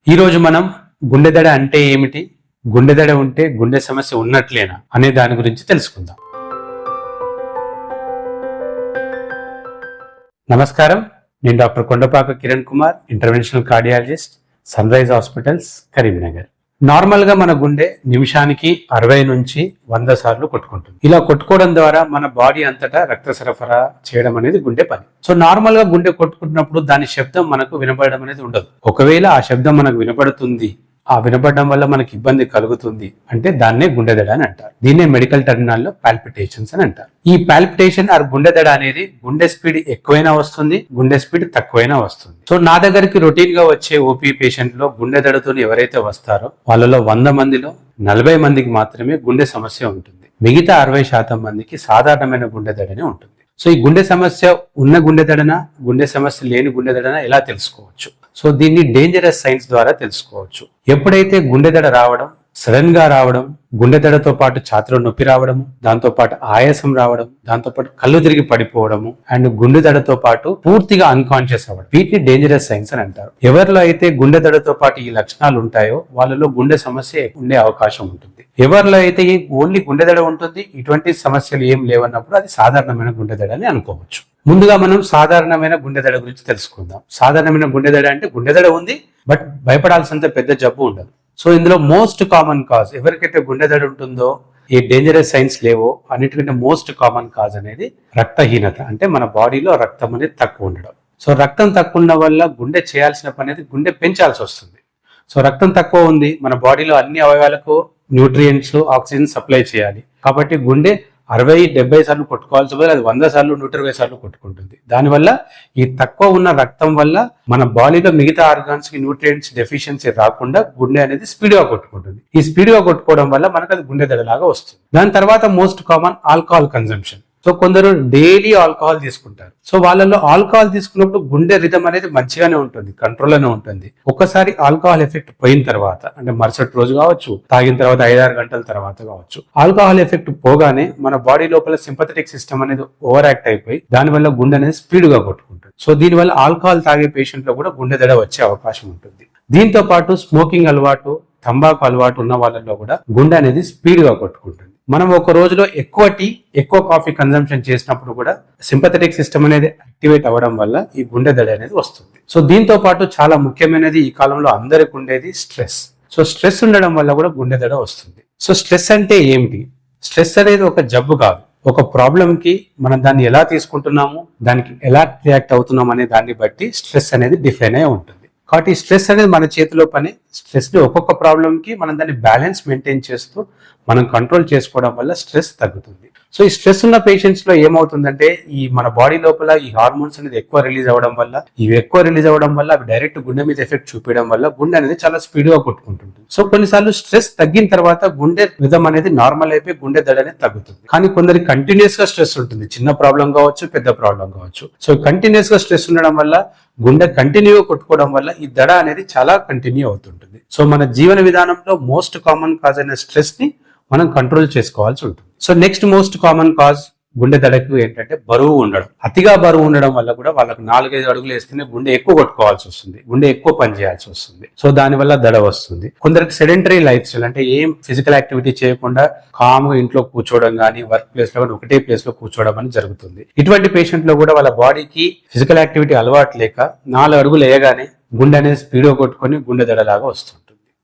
ఈ రోజు మనం గుండె దడ అంటే ఏమిటి, గుండె దడ ఉంటే గుండె సమస్య ఉన్నట్లేనా అనే దాని గురించి తెలుసుకుందాం. నమస్కారం, నేను doctor Kondapaka Kiran Kumar, interventional cardiologist, sunrise hospitals, Karimnagar. Normal గా మన గుండె నిమిషానికి 60 నుంచి 100 సార్లు కొట్టుకుంటుంది. ఇలా కొట్టుకోవడం ద్వారా మన బాడీ అంతటా రక్త సరఫరా చేయడం అనేది గుండె పని. సో నార్మల్ గా గుండె కొట్టుకుంటున్నప్పుడు దాని శబ్దం మనకు వినపడడం అనేది ఉండదు. ఒకవేళ ఆ శబ్దం మనకు వినపడుతుంది, ఆ వినపడడం వల్ల మనకి ఇబ్బంది కలుగుతుంది అంటే దాన్నే గుండె దడ అని అంటారు. దీన్నే మెడికల్ టర్మినాల్లో పాల్పిటేషన్స్ అని అంటారు. ఈ పాల్పిటేషన్ ఆర్ గుండె దడ అనేది గుండె స్పీడ్ ఎక్కువైనా వస్తుంది, గుండె స్పీడ్ తక్కువైనా వస్తుంది. సో నా దగ్గరికి రొటీన్ గా వచ్చే ఓపీ పేషెంట్ లో గుండె దడతో ఎవరైతే వస్తారో వాళ్ళలో 100 మందిలో 40 మందికి మాత్రమే గుండె సమస్య ఉంటుంది. మిగతా 60% మందికి సాధారణమైన గుండె దడనే ఉంటుంది. సో ఈ గుండె సమస్య ఉన్న గుండె దడన, గుండె సమస్య లేని గుండె దడన ఎలా తెలుసుకోవచ్చు? సో దీన్ని డేంజరస్ సైన్స్ ద్వారా తెలుసుకోవచ్చు. ఎప్పుడైతే గుండె దడ రావడం, సడన్ గా రావడం, గుండె దడతో పాటు ఛాతీలో నొప్పి రావడము, దాంతో పాటు ఆయాసం రావడం, దాంతో పాటు కళ్ళు తిరిగి పడిపోవడము అండ్ గుండె దడతో పాటు పూర్తిగా అన్కాన్షియస్ అవ్వడం, వీటిని డేంజరస్ సైన్స్ అని అంటారు. ఎవరిలో అయితే గుండె దడతో పాటు ఈ లక్షణాలు ఉంటాయో వాళ్ళలో గుండె సమస్య ఉండే అవకాశం ఉంటుంది. ఎవరిలో అయితే ఓన్లీ గుండె దడ ఉంటుంది, ఇటువంటి సమస్యలు ఏం లేవన్నప్పుడు అది సాధారణమైన గుండె దడ అని అనుకోవచ్చు. ముందుగా మనం సాధారణమైన గుండె దడ గురించి తెలుసుకుందాం. సాధారణమైన గుండె దడ అంటే గుండె దడ ఉంది బట్ భయపడాల్సినంత పెద్ద జబ్బు ఉండదు. సో ఇందులో మోస్ట్ కామన్ కాజ్, ఎవరికైతే గుండె దడ ఉంటుందో ఈ డేంజరస్ సైన్స్ లేవో అన్నిటికంటే మోస్ట్ కామన్ కాజ్ అనేది రక్తహీనత, అంటే మన బాడీలో రక్తం అనేది తక్కువ ఉండడం. సో రక్తం తక్కువ ఉండడం వల్ల గుండె చేయాల్సిన పని అనేది గుండె పెంచాల్సి వస్తుంది. సో రక్తం తక్కువ ఉంది, మన బాడీలో అన్ని అవయవాలకు న్యూట్రియంట్స్, ఆక్సిజన్ సప్లై చేయాలి. కాబట్టి గుండె 60-70 సార్లు కొట్టుకోవాల్సి వల్ల అది 100 సార్లు 120 సార్లు కొట్టుకుంటుంది. దానివల్ల ఈ తక్కువ ఉన్న రక్తం వల్ల మన బాడీలో మిగతా ఆర్గాన్స్ కి న్యూట్రియంట్స్ డెఫిషియన్సీ రాకుండా గుండె అనేది స్పీడ్ గా కొట్టుకుంటుంది. ఈ స్పీడ్ గా కొట్టుకోవడం వల్ల మనకు అది గుండె దడలాగా వస్తుంది. దాని తర్వాత most common alcohol consumption. So కొందరు డైలీ ఆల్కహాల్ తీసుకుంటారు. సో వాళ్ళలో ఆల్కహాల్ తీసుకున్నప్పుడు గుండె రిథమ్ అనేది మంచిగానే ఉంటుంది, కంట్రోల్లోనే ఉంటుంది. ఒక్కసారి ఆల్కహాల్ ఎఫెక్ట్ పోయిన తర్వాత, అంటే మరుసటి రోజు కావచ్చు, తాగిన తర్వాత 5-6 గంటల తర్వాత కావచ్చు, ఆల్కహాల్ ఎఫెక్ట్ పోగానే మన బాడీ లోపల సింపథెటిక్ సిస్టమ్ అనేది ఓవర్ యాక్ట్ అయిపోయి దానివల్ల గుండె అనేది స్పీడ్ గా కొట్టుకుంటుంది. సో దీనివల్ల ఆల్కహాల్ తాగే పేషెంట్ లో కూడా గుండె దడ వచ్చే అవకాశం ఉంటుంది. దీంతో పాటు స్మోకింగ్ అలవాటు, తంబాకు అలవాటు ఉన్న వాళ్ళలో కూడా గుండె అనేది స్పీడ్ గా కొట్టుకుంటుంది. మనం ఒక రోజులో ఎక్కువ టీ, ఎక్కువ కాఫీ కన్సంప్షన్ చేసినప్పుడు కూడా సింపథెటిక్ సిస్టమ్ అనేది యాక్టివేట్ అవ్వడం వల్ల ఈ గుండె దడ అనేది వస్తుంది. సో దీంతో పాటు చాలా ముఖ్యమైనది ఈ కాలంలో అందరికి ఉండేది స్ట్రెస్. సో స్ట్రెస్ ఉండడం వల్ల కూడా గుండె దడ వస్తుంది. సో స్ట్రెస్ అంటే ఏమిటి? స్ట్రెస్ అనేది ఒక జబ్బు కాదు, ఒక ప్రాబ్లం కి మనం దాన్ని ఎలా తీసుకుంటున్నాము, దానికి ఎలా రియాక్ట్ అవుతున్నాం అనే దాన్ని బట్టి స్ట్రెస్ అనేది డిఫైన్ అయి ఉంటుంది. కాబట్టి స్ట్రెస్ అనేది మన చేతిలో పని. స్ట్రెస్ ని ఒక్కొక్క ప్రాబ్లం కి మనం దాన్ని బ్యాలెన్స్ మెయింటైన్ చేస్తూ మనం కంట్రోల్ చేసుకోవడం వల్ల స్ట్రెస్ తగ్గుతుంది. సో ఈ స్ట్రెస్ ఉన్న పేషెంట్స్ లో ఏమవుతుందంటే ఈ మన బాడీ లోపల ఈ హార్మోన్స్ అనేది ఎక్కువ రిలీజ్ అవ్వడం వల్ల, ఇవి ఎక్కువ రిలీజ్ అవ్వడం వల్ల అవి డైరెక్ట్ గుండె మీద ఎఫెక్ట్ చూపించడం వల్ల గుండె అనేది చాలా స్పీడ్ గా కొట్టుకుంటుంది. సో కొన్నిసార్లు స్ట్రెస్ తగ్గిన తర్వాత గుండె రిథమ్ అనేది నార్మల్ అయిపోయి గుండె దడ అనేది తగ్గుతుంది. కానీ కొందరికి కంటిన్యూస్ గా స్ట్రెస్ ఉంటుంది, చిన్న ప్రాబ్లం కావచ్చు, పెద్ద ప్రాబ్లం కావచ్చు. సో కంటిన్యూస్ గా స్ట్రెస్ ఉండడం వల్ల గుండె కంటిన్యూగా కొట్టుకోవడం వల్ల ఈ దడ అనేది చాలా కంటిన్యూ అవుతుంటుంది. సో మన జీవన విధానంలో మోస్ట్ కామన్ కాజ్ అయిన స్ట్రెస్ ని మనం కంట్రోల్ చేసుకోవాల్సి ఉంటుంది. So next most common cause గుండె దడకు ఏంటంటే బరువు ఉండడం. అతిగా బరువు ఉండడం వల్ల కూడా వాళ్ళకు 4-5 అడుగులు వేస్తేనే గుండె ఎక్కువ కొట్టుకోవాల్సి వస్తుంది, గుండె ఎక్కువ పని చేయాల్సి వస్తుంది. సో దానివల్ల దడ వస్తుంది. కొందరికి సెడెంటరీ లైఫ్ స్టైల్, అంటే ఏం ఫిజికల్ యాక్టివిటీ చేయకుండా కామ్గా ఇంట్లో కూర్చోవడం కానీ, వర్క్ ప్లేస్ లో కానీ ఒకటే ప్లేస్ లో కూర్చోవడం అని జరుగుతుంది. ఇటువంటి పేషెంట్ లో కూడా వాళ్ళ బాడీకి ఫిజికల్ యాక్టివిటీ అలవాటు లేక 4 అడుగులు వేయగానే గుండె అనేది స్పీడ్ గా కొట్టుకొని గుండె దడలాగా వస్తుంది.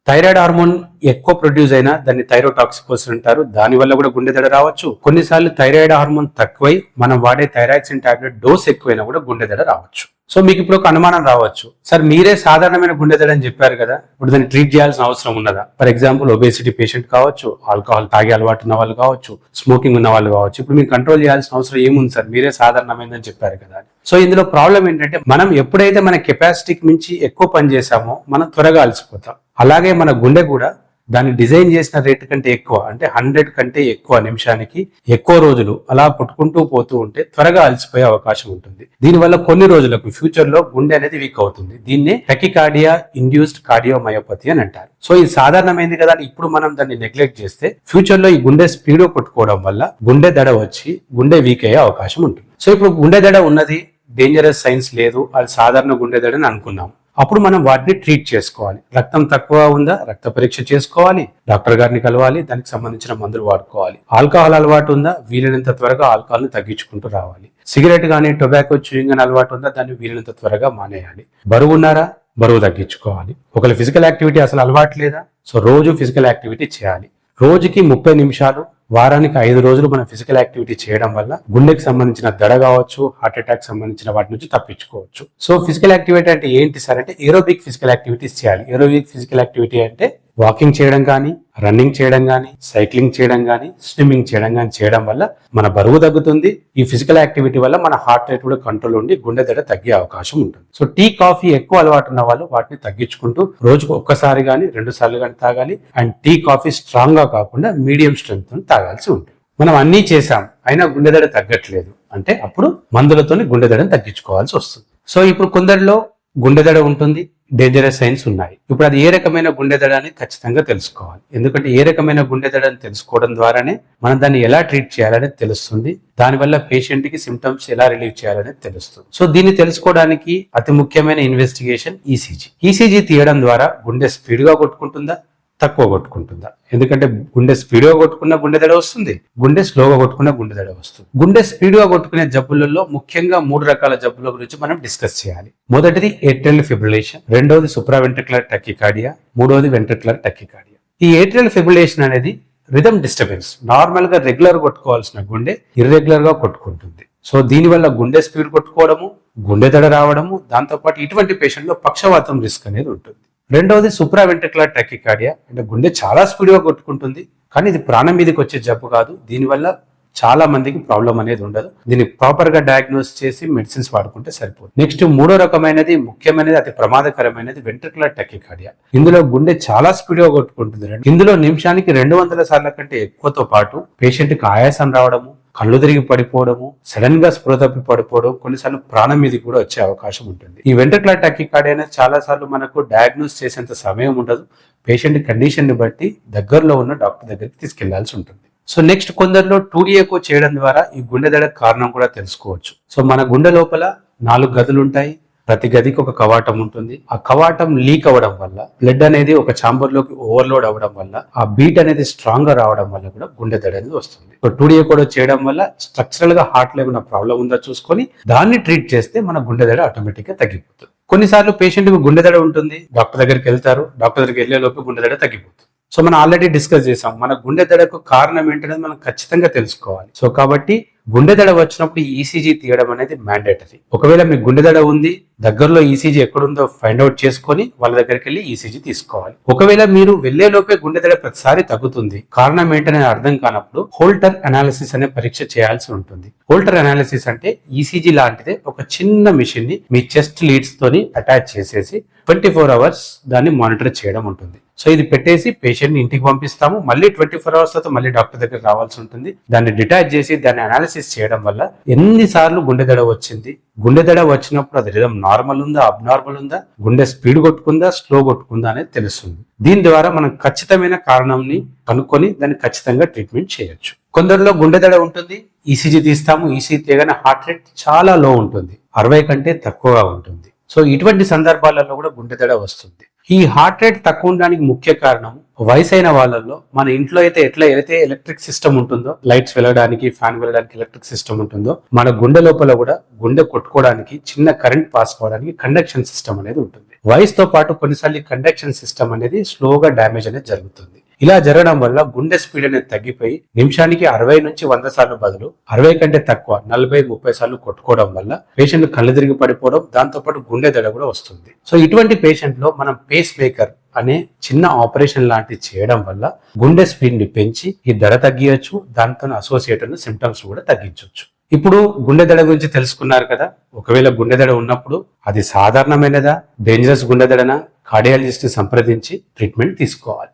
థైరాయిడ్ హార్మోన్ ఎక్కువ ప్రొడ్యూస్ అయినా దాన్ని థైరోటాక్సికోసిస్ అంటారు, దాని వల్ల కూడా గుండె దడ రావచ్చు. కొన్నిసార్లు థైరాయిడ్ హార్మోన్ తక్కువై మనం వాడే థైరాక్సిన్ టాబ్లెట్ డోస్ ఎక్కువైనా కూడా గుండె దడ రావచ్చు. సో మీకు ఇప్పుడు ఒక అనుమానం రావచ్చు, సార్ మీరే సాధారణమైన గుండె దడ అని చెప్పారు కదా, ఇప్పుడు దాన్ని ట్రీట్ చేయాల్సిన అవసరం ఉన్నదా? ఫర్ ఎగ్జాంపుల్ ఒబేసిటీ పేషెంట్ కావచ్చు, ఆల్కహాల్ తాగే అలవాటు ఉన్న వాళ్ళు కావచ్చు, స్మోకింగ్ ఉన్న వాళ్ళు కావచ్చు, ఇప్పుడు మీరు కంట్రోల్ చేయాల్సిన అవసరం ఏముంది సార్, మీరే సాధారణమైందని చెప్పారు కదా. సో ఇందులో ప్రాబ్లం ఏంటంటే మనం ఎప్పుడైతే మన కెపాసిటీకి మించి ఎక్కువ పని చేసామో మనం త్వరగా అలసిపోతాం. అలాగే మన గుండె కూడా దాన్ని డిజైన్ చేసిన రేట్ కంటే ఎక్కువ, అంటే 100 కంటే ఎక్కువ నిమిషానికి ఎక్కువ రోజులు అలా కొట్టుకుంటూ పోతూ ఉంటే త్వరగా అలసిపోయే అవకాశం ఉంటుంది. దీనివల్ల కొన్ని రోజులకు ఫ్యూచర్ లో గుండె అనేది వీక్ అవుతుంది. దీన్నే టెకికార్డియా ఇండ్యూస్డ్ కార్డియోమయోపతి అని అంటారు. సో ఇది సాధారణమైంది కదా, ఇప్పుడు మనం దాన్ని నెగ్లెక్ట్ చేస్తే ఫ్యూచర్ లో ఈ గుండె స్పీడ్ కొట్టుకోవడం వల్ల గుండె దడ వచ్చి గుండె వీక్ అయ్యే అవకాశం ఉంటుంది. సో ఇప్పుడు గుండె దడ ఉన్నది, డేంజరస్ సైన్స్ లేదు, అది సాధారణ గుండె దడ అని అనుకున్నాం. అప్పుడు మనం వాటిని ట్రీట్ చేసుకోవాలి. రక్తం తక్కువ ఉందా, రక్త పరీక్ష చేసుకోవాలి, డాక్టర్ గారిని కలవాలి, దానికి సంబంధించిన మందులు వాడుకోవాలి. ఆల్కహాల్ అలవాటు ఉందా, వీలైనంత త్వరగా ఆల్కహాల్ ని తగ్గించుకుంటూ రావాలి. సిగరెట్ గానీ టొబాకో చూయింగ్ అని అలవాటు ఉందా, దాన్ని వీలైనంత త్వరగా మానేయాలి. బరువు ఉన్నారా, బరువు తగ్గించుకోవాలి. ఒకవేళ ఫిజికల్ యాక్టివిటీ అసలు అలవాటు లేదా, సో రోజు ఫిజికల్ యాక్టివిటీ చేయాలి. రోజుకి 30 నిమిషాలు, వారానికి 5 రోజులు మనం ఫిజికల్ యాక్టివిటీ చేయడం వల్ల గుండెకి సంబంధించిన దడ కావచ్చు, హార్ట్ అటాక్ సంబంధించిన వాటి నుంచి తప్పించుకోవచ్చు. సో ఫిజికల్ యాక్టివిటీ అంటే ఏంటి సార్ అంటే ఏరోబిక్ ఫిజికల్ యాక్టివిటీస్ చేయాలి. ఏరోబిక్ ఫిజికల్ యాక్టివిటీ అంటే వాకింగ్ చేయడం కానీ, రన్నింగ్ చేయడం కానీ, సైక్లింగ్ చేయడం కానీ, స్విమ్మింగ్ చేయడం కానీ చేయడం వల్ల మన బరువు తగ్గుతుంది. ఈ ఫిజికల్ యాక్టివిటీ వల్ల మన హార్ట్ రేట్ కూడా కంట్రోల్ ఉండి గుండె దడ తగ్గే అవకాశం ఉంటుంది. సో టీ కాఫీ ఎక్కువ అలవాటు ఉన్న వాళ్ళు వాటిని తగ్గించుకుంటూ రోజుకు ఒక్కసారి కానీ 2 సార్లు కానీ తాగాలి. అండ్ టీ కాఫీ స్ట్రాంగ్ గా కాకుండా మీడియం స్ట్రెంగ్త్ తో తాగాల్సి ఉంటుంది. మనం అన్నీ చేసాం అయినా గుండె దడ తగ్గట్లేదు అంటే అప్పుడు మందులతోని గుండె దడని తగ్గించుకోవాల్సి వస్తుంది. సో ఇప్పుడు కొందరిలో గుండె దడ ఉంటుంది, డేంజరస్ సైన్స్ ఉన్నాయి. ఇప్పుడు అది ఏ రకమైన గుండె దడ అని ఖచ్చితంగా తెలుసుకోవాలి. ఎందుకంటే ఏ రకమైన గుండె దడ అని తెలుసుకోవడం ద్వారానే మనం దాన్ని ఎలా ట్రీట్ చేయాలనేది తెలుస్తుంది. దానివల్ల పేషెంట్ కి సిమ్టమ్స్ ఎలా రిలీవ్ చేయాలనేది తెలుస్తుంది. సో దీన్ని తెలుసుకోవడానికి అతి ముఖ్యమైన ఇన్వెస్టిగేషన్ ఈసీజీ. ఈసీజీ తీయడం ద్వారా గుండె స్పీడ్ గా కొట్టుకుంటుందా, తక్కువ కొట్టుకుంటుందా. ఎందుకంటే గుండె స్పీడ్ గా కొట్టుకున్న గుండె దడ వస్తుంది, గుండె స్లోగా కొట్టుకున్న గుండె దడ వస్తుంది. గుండె స్పీడ్ గా కొట్టుకునే జబ్బులలో ముఖ్యంగా 3 రకాల జబ్బుల గురించి మనం డిస్కస్ చేయాలి. మొదటిది ఏట్రియల్ ఫిబ్రిలేషన్, రెండవది సుప్రావెంట్రికులర్ టకికార్డియా, మూడవది వెంట్రికులర్ టకికార్డియా. ఈ ఏట్రియల్ ఫిబ్రిలేషన్ అనేది రిథమ్ డిస్టర్బెన్స్. నార్మల్ గా రెగ్యులర్ కొట్టుకోవాల్సిన గుండె ఇర్రెగ్యులర్ గా కొట్టుకుంటుంది. సో దీనివల్ల గుండె స్పీడ్ కొట్టుకోవడము, గుండె దడ రావడము, దాంతోపాటు ఇటువంటి పేషెంట్ లో పక్షవాతం రిస్క్ అనేది ఉంటుంది. రెండవది సుప్రావెంట్రికులర్ టకికార్డియా, అంటే గుండె చాలా స్పీడ్ గా కొట్టుకుంటుంది కానీ ఇది ప్రాణం మీదకి వచ్చే జబ్బు కాదు. దీనివల్ల చాలా మందికి ప్రాబ్లం అనేది ఉండదు. దీన్ని ప్రాపర్ గా డయాగ్నోస్ చేసి మెడిసిన్స్ వాడుకుంటే సరిపోతుంది. నెక్స్ట్ 3వ రకమైనది, ముఖ్యమైనది, అతి ప్రమాదకరమైనది వెంట్రికులర్ టకికార్డియా. ఇందులో గుండె చాలా స్పీడ్ గా కొట్టుకుంటుంది. ఇందులో నిమిషానికి 200 సార్ల కంటే ఎక్కువతో పాటు పేషెంట్ కి ఆయాసం రావడము, కళ్ళు తిరిగి పడిపోవడము, సడన్ గా స్పృహ తప్పి పడిపోవడం, కొన్నిసార్లు ప్రాణం మీదకి కూడా వచ్చే అవకాశం ఉంటుంది. ఈ వెంట్రికులర్ టకికార్డియా అనేది చాలా సార్లు మనకు డయాగ్నోస్ చేసేంత సమయం ఉండదు. పేషెంట్ కండిషన్ ని బట్టి దగ్గరలో ఉన్న డాక్టర్ దగ్గరికి తీసుకెళ్లాల్సి ఉంటుంది. సో నెక్స్ట్ కొందరిలో 2D ఎకో చేయడం ద్వారా ఈ గుండె దడ కారణం కూడా తెలుసుకోవచ్చు. సో మన గుండె లోపల 4 గదులు ఉంటాయి. ప్రతి గదికి ఒక కవాటం ఉంటుంది. ఆ కవాటం లీక్ అవ్వడం వల్ల బ్లడ్ అనేది ఒక ఛాంబర్ లోకి ఓవర్లోడ్ అవ్వడం వల్ల ఆ బీట్ అనేది స్ట్రాంగ్ గా రావడం వల్ల కూడా గుండె దడ అనేది వస్తుంది. సో 2D ఎకో చేయడం వల్ల స్ట్రక్చరల్ గా హార్ట్ లో ఏమైనా ప్రాబ్లం ఉందో చూసుకొని దాన్ని ట్రీట్ చేస్తే మన గుండె దడ ఆటోమేటిక్ గా తగ్గిపోతుంది. కొన్నిసార్లు పేషెంట్ కు గుండె దడ ఉంటుంది, డాక్టర్ దగ్గరికి వెళ్తారు, డాక్టర్ దగ్గరికి వెళ్లే లోపు గుండె దడ తగ్గిపోతుంది. సో మనం ఆల్రెడీ డిస్కస్ చేసాం, మన గుండె దడకు కారణం ఏంటనేది మనం ఖచ్చితంగా తెలుసుకోవాలి. సో కాబట్టి గుండె దడ వచ్చినప్పుడు ఈసీజీ తీయడం అనేది మ్యాండేటరీ. ఒకవేళ మీకు గుండె దడ ఉంది, దగ్గరలో ఈసీజీ ఎక్కడుందో ఫైండ్ అవుట్ చేసుకొని వాళ్ళ దగ్గరికి వెళ్ళి ఈసీజీ తీసుకోవాలి. ఒకవేళ మీరు వెళ్లే లోపే గుండె దడ ప్రతిసారి తగ్గుతుంది, కారణం ఏంటనేది అర్థం కానప్పుడు హోల్టర్ అనాలిసిస్ అనే పరీక్ష చేయాల్సి ఉంటుంది. హోల్టర్ అనాలిసిస్ అంటే ఈసీజీ లాంటిదే, ఒక చిన్న మిషన్ ని మీ చెస్ట్ లీడ్స్ తోని అటాచ్ చేసేసి 24 అవర్స్ దాన్ని మానిటర్ చేయడం ఉంటుంది. సో ఇది పెట్టేసి పేషెంట్ ని ఇంటికి పంపిస్తాము. మళ్ళీ 24 అవర్స్ తర్వాత మళ్ళీ డాక్టర్ దగ్గర రావాల్సి ఉంటుంది. దాన్ని డిటాచ్ చేసి దాన్ని అనాలిసిస్ చేయడం వల్ల ఎన్నిసార్లు గుండె దడ వచ్చింది, గుండె దడ వచ్చినప్పుడు అది రిథమ్ నార్మల్ ఉందా, అబ్నార్మల్ ఉందా, గుండె స్పీడ్ కొట్టుకుందా, స్లో కొట్టుకుందా అనేది తెలుస్తుంది. దీని ద్వారా మనం ఖచ్చితమైన కారణంని కనుక్కొని దాన్ని ఖచ్చితంగా ట్రీట్మెంట్ చేయొచ్చు. కొందరిలో గుండె దడ ఉంటుంది, ఈసీజీ తీస్తాము, ఈసీజీ తీయగానే హార్ట్ రేట్ చాలా లో ఉంటుంది, 60 కంటే తక్కువగా ఉంటుంది. సో ఇటువంటి సందర్భాలలో కూడా గుండె దడ వస్తుంది. ఈ హార్ట్ రేట్ తక్కువ ఉండడానికి ముఖ్య కారణం వయసైన వాళ్ళల్లో మన ఇంట్లో అయితే ఎట్లయితే ఎలక్ట్రిక్ సిస్టమ్ ఉంటుందో, లైట్స్ వెళ్ళడానికి, ఫ్యాన్ వెళ్ళడానికి ఎలక్ట్రిక్ సిస్టమ్ ఉంటుందో, మన గుండె లోపల కూడా గుండె కొట్టుకోవడానికి, చిన్న కరెంట్ పాస్ కావడానికి కండక్షన్ సిస్టమ్ అనేది ఉంటుంది. వయసుతో పాటు కొన్నిసార్లు కండక్షన్ సిస్టమ్ అనేది స్లోగా డ్యామేజ్ అనేది జరుగుతుంది. ఇలా జరగడం వల్ల గుండె స్పీడ్ అనేది తగ్గిపోయి నిమిషానికి 60 నుంచి 100 సార్లు బదులు 60 కంటే తక్కువ 40-30 సార్లు కొట్టుకోవడం వల్ల పేషెంట్ కళ్ళు తిరిగి పడిపోవడం, దాంతో పాటు గుండె దడ కూడా వస్తుంది. సో ఇటువంటి పేషెంట్ లో మనం పేస్ మేకర్ అనే చిన్న ఆపరేషన్ లాంటివి చేయడం వల్ల గుండె స్పీడ్ ని పెంచి ఈ దడ తగ్గించచ్చు, దాంతో అసోసియేట్ అయిన సిమ్టమ్స్ కూడా తగ్గించవచ్చు. ఇప్పుడు గుండె దడ గురించి తెలుసుకున్నారు కదా. ఒకవేళ గుండె దడ ఉన్నప్పుడు అది సాధారణమైనదా, డేంజరస్ గుండె దడనా, కార్డియాలజిస్ట్ సంప్రదించి ట్రీట్మెంట్ తీసుకోవాలి.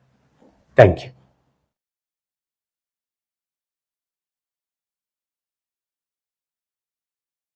Thank you.